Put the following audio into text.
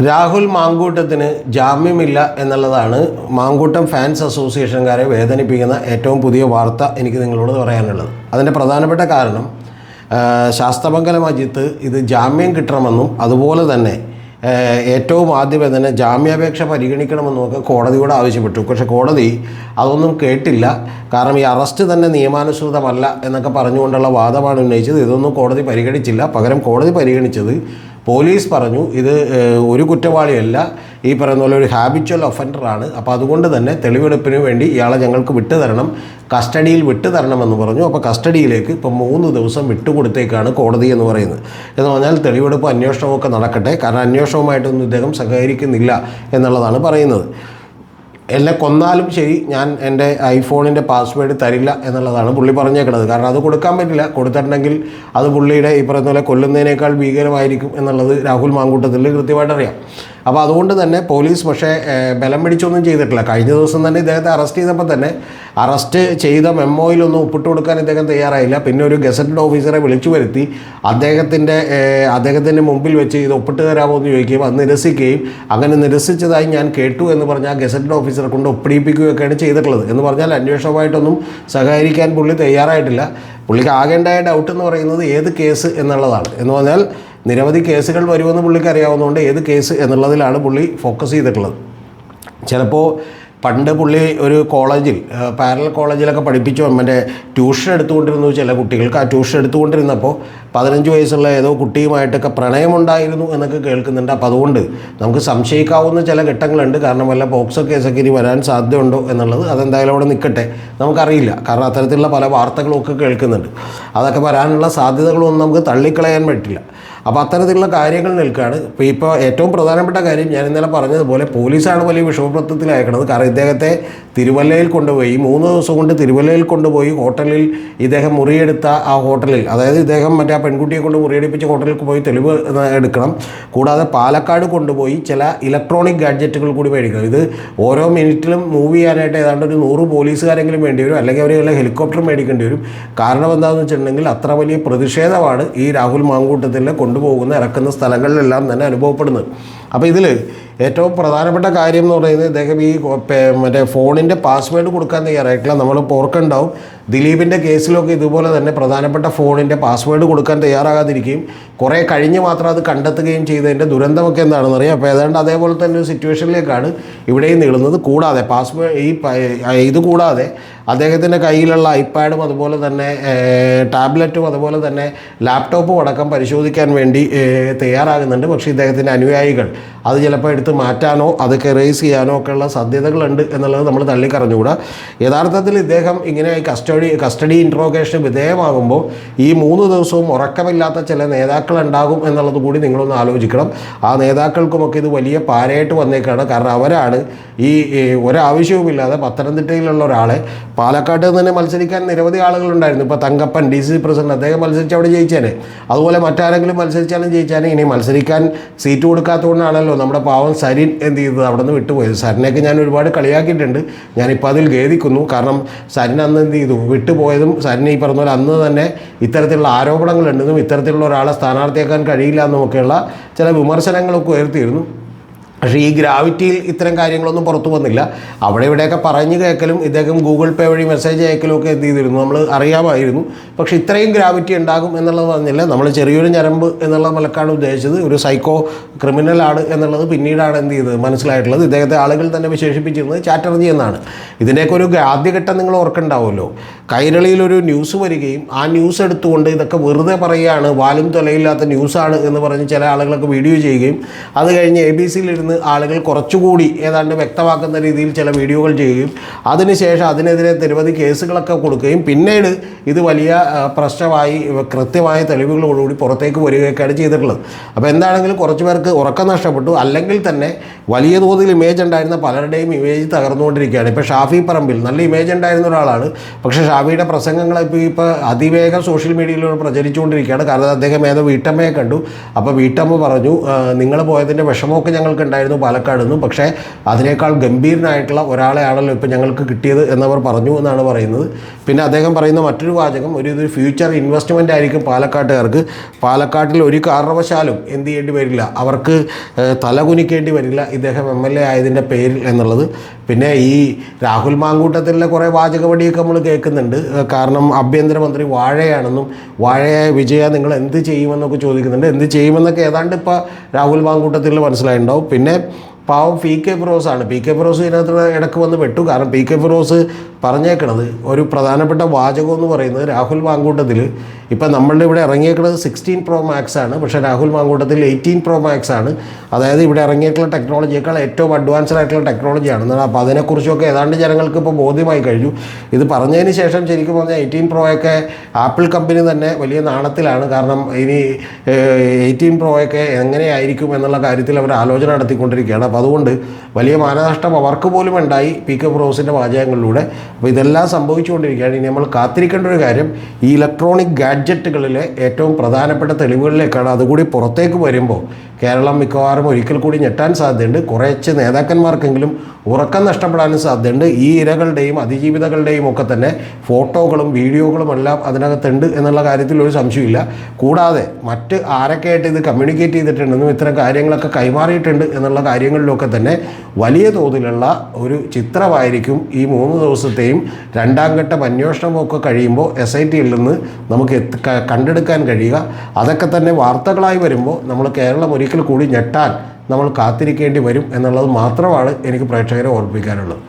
രാഹുൽ മാങ്കൂട്ടത്തിന് ജാമ്യമില്ല എന്നുള്ളതാണ് മാങ്കൂട്ടം ഫാൻസ് അസോസിയേഷൻകാരെ വേദനിപ്പിക്കുന്ന ഏറ്റവും പുതിയ വാർത്ത എനിക്ക് നിങ്ങളോട് പറയാനുള്ളത്. അതിൻ്റെ പ്രധാനപ്പെട്ട കാരണം ശാസ്തമംഗലം അജിത്ത് ഇത് ജാമ്യം കിട്ടണമെന്നും അതുപോലെ തന്നെ ഏറ്റവും ആദ്യമേ തന്നെ ജാമ്യാപേക്ഷ പരിഗണിക്കണമെന്നൊക്കെ കോടതിയോട് ആവശ്യപ്പെട്ടു. പക്ഷേ കോടതി അതൊന്നും കേട്ടില്ല. കാരണം ഈ അറസ്റ്റ് തന്നെ നിയമാനുസൃതമല്ല എന്നൊക്കെ പറഞ്ഞുകൊണ്ടുള്ള വാദമാണ് ഉന്നയിച്ചത്. ഇതൊന്നും കോടതി പരിഗണിച്ചില്ല. പകരം കോടതി പരിഗണിച്ചത് പോലീസ് പറഞ്ഞു ഇത് ഒരു കുറ്റവാളിയല്ല, ഈ പറയുന്ന പോലെ ഒരു ഹാബിച്വൽ ഒഫൻഡറാണ്. അപ്പോൾ അതുകൊണ്ട് തന്നെ തെളിവെടുപ്പിന് വേണ്ടി ഇയാളെ ഞങ്ങൾക്ക് വിട്ടുതരണം, കസ്റ്റഡിയിൽ വിട്ടുതരണമെന്ന് പറഞ്ഞു. അപ്പോൾ കസ്റ്റഡിയിലേക്ക് ഇപ്പോൾ 3 ദിവസം വിട്ടുകൊടുത്തേക്കാണ് കോടതി എന്ന് പറയുന്നത്. എന്ന് പറഞ്ഞാൽ തെളിവെടുപ്പ് അന്വേഷണമൊക്കെ നടക്കട്ടെ. കാരണം അന്വേഷണവുമായിട്ടൊന്നും ഇദ്ദേഹം സഹകരിക്കുന്നില്ല എന്നുള്ളതാണ് പറയുന്നത്. എന്നെ കൊന്നാലും ശരി, ഞാൻ എൻ്റെ ഐഫോണിൻ്റെ പാസ്വേഡ് തരില്ല എന്നുള്ളതാണ് പുള്ളി പറഞ്ഞേക്കുന്നത്. കാരണം അത് കൊടുക്കാൻ പറ്റില്ല. കൊടുത്തിട്ടുണ്ടെങ്കിൽ അത് പുള്ളിയുടെ ഈ പറയുന്ന പോലെ കൊല്ലുന്നതിനേക്കാൾ ഭീകരമായിരിക്കും എന്നുള്ളത് രാഹുൽ മാങ്കൂട്ടത്തിൽ കൃത്യമായിട്ട് അറിയാം. അപ്പോൾ അതുകൊണ്ട് തന്നെ പോലീസ് പക്ഷേ ബലം പിടിച്ചൊന്നും ചെയ്തിട്ടില്ല. കഴിഞ്ഞ ദിവസം തന്നെ ഇദ്ദേഹത്തെ അറസ്റ്റ് ചെയ്തപ്പോൾ തന്നെ അറസ്റ്റ് ചെയ്ത മെമ്മോയിലൊന്നും ഒപ്പിട്ട് കൊടുക്കാൻ ഇദ്ദേഹം തയ്യാറായില്ല. പിന്നെ ഒരു ഗസറ്റഡ് ഓഫീസറെ വിളിച്ചു വരുത്തി അദ്ദേഹത്തിൻ്റെ മുമ്പിൽ വെച്ച് ഇത് ഒപ്പിട്ട് തരാമോ എന്ന് ചോദിക്കുകയും അത് നിരസിക്കുകയും അങ്ങനെ നിരസിച്ചതായി ഞാൻ കേട്ടു എന്ന് പറഞ്ഞാൽ ഗസറ്റഡ് ഓഫീസറെ കൊണ്ട് ഒപ്പിടിപ്പിക്കുകയൊക്കെയാണ് ചെയ്തിട്ടുള്ളത്. എന്ന് പറഞ്ഞാൽ അന്വേഷണമായിട്ടൊന്നും സഹകരിക്കാൻ പുള്ളി തയ്യാറായിട്ടില്ല. പുള്ളിക്ക് ആകേണ്ടായ ഡൗട്ട് എന്ന് പറയുന്നത് ഏത് കേസ് എന്നുള്ളതാണ്. എന്ന് പറഞ്ഞാൽ നിരവധി കേസുകൾ വരുമെന്ന് പുള്ളിക്ക് അറിയാവുന്നതുകൊണ്ട് ഏത് കേസ് എന്നുള്ളതിലാണ് പുള്ളി ഫോക്കസ് ചെയ്തിട്ടുള്ളത്. ചിലപ്പോൾ പണ്ട് പുള്ളി ഒരു കോളേജിൽ പാരലൽ കോളേജിലൊക്കെ പഠിപ്പിച്ചു മറ്റേ ട്യൂഷൻ എടുത്തുകൊണ്ടിരുന്നു ചില കുട്ടികൾക്ക്. ആ ട്യൂഷൻ എടുത്തുകൊണ്ടിരുന്നപ്പോൾ 15 വയസ്സുള്ള ഏതോ കുട്ടിയുമായിട്ടൊക്കെ പ്രണയമുണ്ടായിരുന്നു എന്നൊക്കെ കേൾക്കുന്നുണ്ട്. അപ്പോൾ അതുകൊണ്ട് നമുക്ക് സംശയിക്കാവുന്ന ചില ഘട്ടങ്ങളുണ്ട്. കാരണം വല്ല പോക്സോ കേസൊക്കെ ഇനി വരാൻ സാധ്യതയുണ്ടോ എന്നുള്ളത് അതെന്തായാലും അവിടെ നിൽക്കട്ടെ, നമുക്കറിയില്ല. കാരണം അത്തരത്തിലുള്ള പല വാർത്തകളൊക്കെ കേൾക്കുന്നുണ്ട്. അതൊക്കെ വരാനുള്ള സാധ്യതകളൊന്നും നമുക്ക് തള്ളിക്കളയാൻ പറ്റില്ല. അപ്പോൾ അത്തരത്തിലുള്ള കാര്യങ്ങൾ നിൽക്കുകയാണ്. ഇപ്പോൾ ഏറ്റവും പ്രധാനപ്പെട്ട കാര്യം ഞാൻ ഇന്നലെ പറഞ്ഞതുപോലെ പോലീസാണ് വലിയ വിഷമപ്രദത്തിൽ അയക്കുന്നത്. കാരണം ഇദ്ദേഹത്തെ തിരുവല്ലയിൽ കൊണ്ടുപോയി 3 ദിവസം കൊണ്ട് തിരുവല്ലയിൽ കൊണ്ടുപോയി ഹോട്ടലിൽ ഇദ്ദേഹം മുറിയെടുത്ത ആ ഹോട്ടലിൽ, അതായത് ഇദ്ദേഹം മറ്റേ ആ പെൺകുട്ടിയെ കൊണ്ട് മുറിയെടുപ്പിച്ച ഹോട്ടലിൽ പോയി തെളിവ് എടുക്കണം. കൂടാതെ പാലക്കാട് കൊണ്ടുപോയി ചില ഇലക്ട്രോണിക് ഗാഡ്ജറ്റുകൾ കൂടി മേടിക്കണം. ഇത് ഓരോ മിനിറ്റിലും മൂവ് ചെയ്യാനായിട്ട് ഏതാണ്ട് ഒരു 100 പോലീസുകാരെങ്കിലും വേണ്ടി വരും, അല്ലെങ്കിൽ അവർ വല്ല ഹെലികോപ്റ്റർ മേടിക്കേണ്ടി വരും. കാരണം എന്താണെന്ന് വെച്ചിട്ടുണ്ടെങ്കിൽ അത്ര വലിയ പ്രതിഷേധമാണ് ഈ രാഹുൽ മാങ്കൂട്ടത്തിൽ കൊണ്ടുപോകുന്ന ഇറക്കുന്ന സ്ഥലങ്ങളിലെല്ലാം തന്നെ അനുഭവപ്പെടുന്നത്. അപ്പോൾ ഇതിൽ ഏറ്റവും പ്രധാനപ്പെട്ട കാര്യം എന്ന് പറയുന്നത് ഇദ്ദേഹം ഈ മറ്റേ ഫോണിൻ്റെ പാസ്വേഡ് കൊടുക്കാൻ തയ്യാറായിട്ടില്ല. നമ്മൾ ഓർക്കുന്നുണ്ടാവും ദിലീപിൻ്റെ കേസിലൊക്കെ ഇതുപോലെ തന്നെ പ്രധാനപ്പെട്ട ഫോണിൻ്റെ പാസ്വേഡ് കൊടുക്കാൻ തയ്യാറാകാതിരിക്കുകയും കുറേ കഴിഞ്ഞ് മാത്രം അത് കണ്ടെത്തുകയും ചെയ്തതിൻ്റെ ദുരന്തമൊക്കെ എന്താണെന്ന് അറിയാം. അപ്പോൾ ഏതാണ്ട് അതേപോലെ തന്നെ ഒരു സിറ്റുവേഷനിലേക്കാണ് ഇവിടെയും നീളുന്നത്. കൂടാതെ ഇത് കൂടാതെ അദ്ദേഹത്തിൻ്റെ കയ്യിലുള്ള ഐപാഡും അതുപോലെ തന്നെ ടാബ്ലറ്റും അതുപോലെ തന്നെ ലാപ്ടോപ്പും അടക്കം പരിശോധിക്കാൻ വേണ്ടി തയ്യാറാകുന്നുണ്ട്. പക്ഷേ ഇദ്ദേഹത്തിൻ്റെ അനുയായികൾ അത് ചിലപ്പോൾ എടുത്ത് മാറ്റാനോ അതൊക്കെ എറേസ് ചെയ്യാനോ ഒക്കെയുള്ള സാധ്യതകളുണ്ട് എന്നുള്ളത് നമ്മൾ തള്ളിക്കറിഞ്ഞുകൂടാ. യഥാർത്ഥത്തിൽ ഇദ്ദേഹം ഇങ്ങനെ കസ്റ്റഡി ഇൻട്രോഗേഷന് വിധേയമാകുമ്പോൾ ഈ 3 ദിവസവും ഉറക്കമില്ലാത്ത ചില നേതാക്കളുണ്ടാകും എന്നുള്ളത് കൂടി നിങ്ങളൊന്ന് ആലോചിക്കണം. ആ നേതാക്കൾക്കുമൊക്കെ ഇത് വലിയ പാരയായിട്ട് വന്നേക്കാണ്. കാരണം അവരാണ് ഈ ഒരാവശ്യവുമില്ലാതെ പത്തനംതിട്ടയിലുള്ള ഒരാളെ പാലക്കാട്ട് തന്നെ മത്സരിക്കാൻ നിരവധി ആളുകളുണ്ടായിരുന്നു. ഇപ്പോൾ തങ്കപ്പൻ DCC പ്രസിഡന്റ്, അദ്ദേഹം മത്സരിച്ച് അവിടെ ജയിച്ചേനെ. അതുപോലെ മറ്റാരെങ്കിലും മത്സരിച്ചാലും ജയിച്ചാലും ഇനി മത്സരിക്കാൻ സീറ്റ് കൊടുക്കാത്തതുകൊണ്ടാണല്ലോ നമ്മുടെ പാവം സരിൻ എന്ത് ചെയ്തത് അവിടെ നിന്ന് വിട്ടുപോയത്. സരിനെയൊക്കെ ഞാൻ ഒരുപാട് കളിയാക്കിയിട്ടുണ്ട്. ഞാനിപ്പോൾ അതിൽ ഖേദിക്കുന്നു. കാരണം സരിൻ അന്ന് എന്ത് ചെയ്തു വിട്ടുപോയതും സരിന് ഈ പറഞ്ഞ പോലെ അന്ന് തന്നെ ഇത്തരത്തിലുള്ള ആരോപണങ്ങളുണ്ടെന്നും ഇത്തരത്തിലുള്ള ഒരാളെ സ്ഥാനാർത്ഥിയാക്കാൻ കഴിയില്ല എന്നുമൊക്കെയുള്ള ചില വിമർശനങ്ങളൊക്കെ ഉയർത്തിയിരുന്നു. പക്ഷേ ഈ ഗ്രാവിറ്റിയിൽ ഇത്തരം കാര്യങ്ങളൊന്നും പുറത്തു വന്നില്ല. അവിടെ ഇവിടെയൊക്കെ പറഞ്ഞു കേൾക്കലും ഇദ്ദേഹം ഗൂഗിൾ പേ വഴി മെസ്സേജ് അയക്കലും ഒക്കെ എന്ത് ചെയ്തിരുന്നു നമ്മൾ അറിയാമായിരുന്നു. പക്ഷേ ഇത്രയും ഗ്രാവിറ്റി ഉണ്ടാകും എന്നുള്ളത് പറഞ്ഞില്ല. നമ്മൾ ചെറിയൊരു ഞരമ്പ് എന്നുള്ള നിലക്കാണ് ഉദ്ദേശിച്ചത്. ഒരു സൈക്കോ ക്രിമിനലാണ് എന്നുള്ളത് പിന്നീടാണ് എന്ത് ചെയ്തത് മനസ്സിലായിട്ടുള്ളത്. ഇദ്ദേഹത്തെ ആളുകൾ തന്നെ വിശേഷിപ്പിച്ചിരുന്നത് ചാറ്റർജി എന്നാണ്. ഇതിൻ്റെയൊക്കെ ഒരു ആദ്യഘട്ടം നിങ്ങൾ ഓർക്കുന്നുണ്ടാവുമല്ലോ. കൈരളിയിലൊരു ന്യൂസ് വരികയും ആ ന്യൂസ് എടുത്തുകൊണ്ട് ഇതൊക്കെ വെറുതെ പറയുകയാണ്, വാലും തൊലയില്ലാത്ത ന്യൂസാണ് എന്ന് പറഞ്ഞ് ചില ആളുകളൊക്കെ വീഡിയോ ചെയ്യുകയും അത് കഴിഞ്ഞ് ABCയിലിരുന്ന് ആളുകൾ കുറച്ചുകൂടി ഏതാണ്ട് വ്യക്തമാക്കുന്ന രീതിയിൽ ചില വീഡിയോകൾ ചെയ്യുകയും അതിനുശേഷം അതിനെതിരെ നിരവധി കേസുകളൊക്കെ കൊടുക്കുകയും പിന്നീട് ഇത് വലിയ പ്രശ്നമായി കൃത്യമായ തെളിവുകളോടുകൂടി പുറത്തേക്ക് വരികയൊക്കെയാണ് ചെയ്തിട്ടുള്ളത്. അപ്പോൾ എന്താണെങ്കിലും കുറച്ച് പേർക്ക് ഉറക്കം നഷ്ടപ്പെട്ടു. അല്ലെങ്കിൽ തന്നെ വലിയ തോതിൽ ഇമേജ് ഉണ്ടായിരുന്ന പലരുടെയും ഇമേജ് തകർന്നുകൊണ്ടിരിക്കുകയാണ്. ഇപ്പോൾ ഷാഫി പറമ്പിൽ നല്ല ഇമേജ് ഉണ്ടായിരുന്ന ഒരാളാണ്. പക്ഷേ ഷാഫിയുടെ പ്രസംഗങ്ങൾ ഇപ്പോൾ അതിവേഗം സോഷ്യൽ മീഡിയയിലൂടെ പ്രചരിച്ചുകൊണ്ടിരിക്കുകയാണ്. കാരണം അദ്ദേഹം ഏതോ വീട്ടമ്മയെ കണ്ടു. അപ്പോൾ വീട്ടമ്മ പറഞ്ഞു, നിങ്ങൾ പോയതിൻ്റെ വിഷമമൊക്കെ ഞങ്ങൾക്കുണ്ടായി, ഉണ്ടായിരുന്നു പാലക്കാട് നിന്നും, പക്ഷേ അതിനേക്കാൾ ഗംഭീരനായിട്ടുള്ള ഒരാളെയാണല്ലോ ഇപ്പോൾ ഞങ്ങൾക്ക് കിട്ടിയത് എന്നവർ പറഞ്ഞു എന്നാണ് പറയുന്നത്. പിന്നെ അദ്ദേഹം പറയുന്ന മറ്റൊരു വാചകം, ഇതൊരു ഫ്യൂച്ചർ ഇൻവെസ്റ്റ്മെൻ്റ് ആയിരിക്കും പാലക്കാട്ടുകാർക്ക്. പാലക്കാട്ടിൽ ഒരു കാരണവശാലും എന്ത് ചെയ്യേണ്ടി വരില്ല, അവർക്ക് തലകുനിക്കേണ്ടി വരില്ല ഇദ്ദേഹം MLA ആയതിൻ്റെ പേരിൽ എന്നുള്ളത്. പിന്നെ ഈ രാഹുൽ മാങ്കൂട്ടത്തിലെ കുറേ വാചകവടിയൊക്കെ നമ്മൾ കേൾക്കുന്നുണ്ട്. കാരണം ആഭ്യന്തരമന്ത്രി വാഴയാണെന്നും വാഴയായ വിജയ നിങ്ങൾ എന്ത് ചെയ്യുമെന്നൊക്കെ ചോദിക്കുന്നുണ്ട്. എന്ത് ചെയ്യുമെന്നൊക്കെ ഏതാണ്ട് ഇപ്പോൾ രാഹുൽ മാങ്കൂട്ടത്തിൽ മനസ്സിലായിട്ടുണ്ടാവും. പിന്നെ പാവം PK ഫിറോസാണ്. PK ഫിറോസ് ഇതിനകത്ത് ഇടയ്ക്ക് വന്ന് പെട്ടു. കാരണം PK ഫിറോസ് പറഞ്ഞേക്കണത് ഒരു പ്രധാനപ്പെട്ട വാചകം എന്ന് പറയുന്നത്, രാഹുൽ മാങ്കൂട്ടത്തിൽ ഇപ്പം നമ്മളുടെ ഇവിടെ ഇറങ്ങിയേക്കുന്നത് 16 Pro Max ആണ്, പക്ഷേ രാഹുൽ മാങ്കൂട്ടത്തിൽ 18 Pro Max ആണ്. അതായത് ഇവിടെ ഇറങ്ങിയിട്ടുള്ള ടെക്നോളജിയേക്കാൾ ഏറ്റവും അഡ്വാൻസ്ഡ് ആയിട്ടുള്ള ടെക്നോളജിയാണ്. അപ്പോൾ അതിനെക്കുറിച്ചൊക്കെ ഏതാണ്ട് ജനങ്ങൾക്ക് ഇപ്പോൾ ബോധ്യമായി കഴിഞ്ഞു. ഇത് പറഞ്ഞതിന് ശേഷം ശരിക്കും പറഞ്ഞാൽ 18 Pro ഒക്കെ ആപ്പിൾ കമ്പനി തന്നെ വലിയ നാണത്തിലാണ്. കാരണം ഇനി 18 Pro ഒക്കെ എങ്ങനെയായിരിക്കും എന്നുള്ള കാര്യത്തിൽ അവർ ആലോചന നടത്തിക്കൊണ്ടിരിക്കുകയാണ്. അപ്പോൾ അതുകൊണ്ട് വലിയ മാനനഷ്ടം അവർക്ക് പോലും ഉണ്ടായി PK ഫിറോസിൻ്റെ വാചകങ്ങളിലൂടെ. അപ്പോൾ ഇതെല്ലാം സംഭവിച്ചുകൊണ്ടിരിക്കുകയാണ്. ഇനി നമ്മൾ കാത്തിരിക്കേണ്ട ഒരു കാര്യം, ഈ ഇലക്ട്രോണിക് ഗാഡ്ജറ്റുകളിലെ ഏറ്റവും പ്രധാനപ്പെട്ട തെളിവുകളിലേക്കാണ്. അതുകൂടി പുറത്തേക്ക് വരുമ്പോൾ കേരളം മിക്കവാറും ഒരിക്കൽ കൂടി ഞെട്ടാൻ സാധ്യതയുണ്ട്. കുറച്ച് നേതാക്കന്മാർക്കെങ്കിലും ഉറക്കം നഷ്ടപ്പെടാനും സാധ്യതയുണ്ട്. ഈ ഇരകളുടെയും അതിജീവിതകളുടെയും ഒക്കെ തന്നെ ഫോട്ടോകളും വീഡിയോകളും എല്ലാം അതിനകത്തുണ്ട് എന്നുള്ള കാര്യത്തിൽ ഒരു സംശയമില്ല. കൂടാതെ മറ്റ് ആരൊക്കെയായിട്ട് ഇത് കമ്മ്യൂണിക്കേറ്റ് ചെയ്തിട്ടുണ്ടെന്നും ഇത്തരം കാര്യങ്ങളൊക്കെ കൈമാറിയിട്ടുണ്ട് എന്നുള്ള കാര്യങ്ങളിലൊക്കെ തന്നെ വലിയ തോതിലുള്ള ഒരു ചിത്രമായിരിക്കും ഈ 3 ദിവസത്തെയും രണ്ടാം ഘട്ടം അന്വേഷണമൊക്കെ കഴിയുമ്പോൾ SITയിൽ നിന്ന് നമുക്ക് കണ്ടെടുക്കാൻ കഴിയുക. അതൊക്കെ തന്നെ വാർത്തകളായി വരുമ്പോൾ നമ്മൾ കേരളം ഒരിക്കൽ കൂടി ഞെട്ടാൻ നമ്മൾ കാത്തിരിക്കേണ്ടി വരും എന്നുള്ളത് മാത്രമാണ് എനിക്ക് പ്രേക്ഷകരെ ഓർമ്മിപ്പിക്കാനുള്ളത്.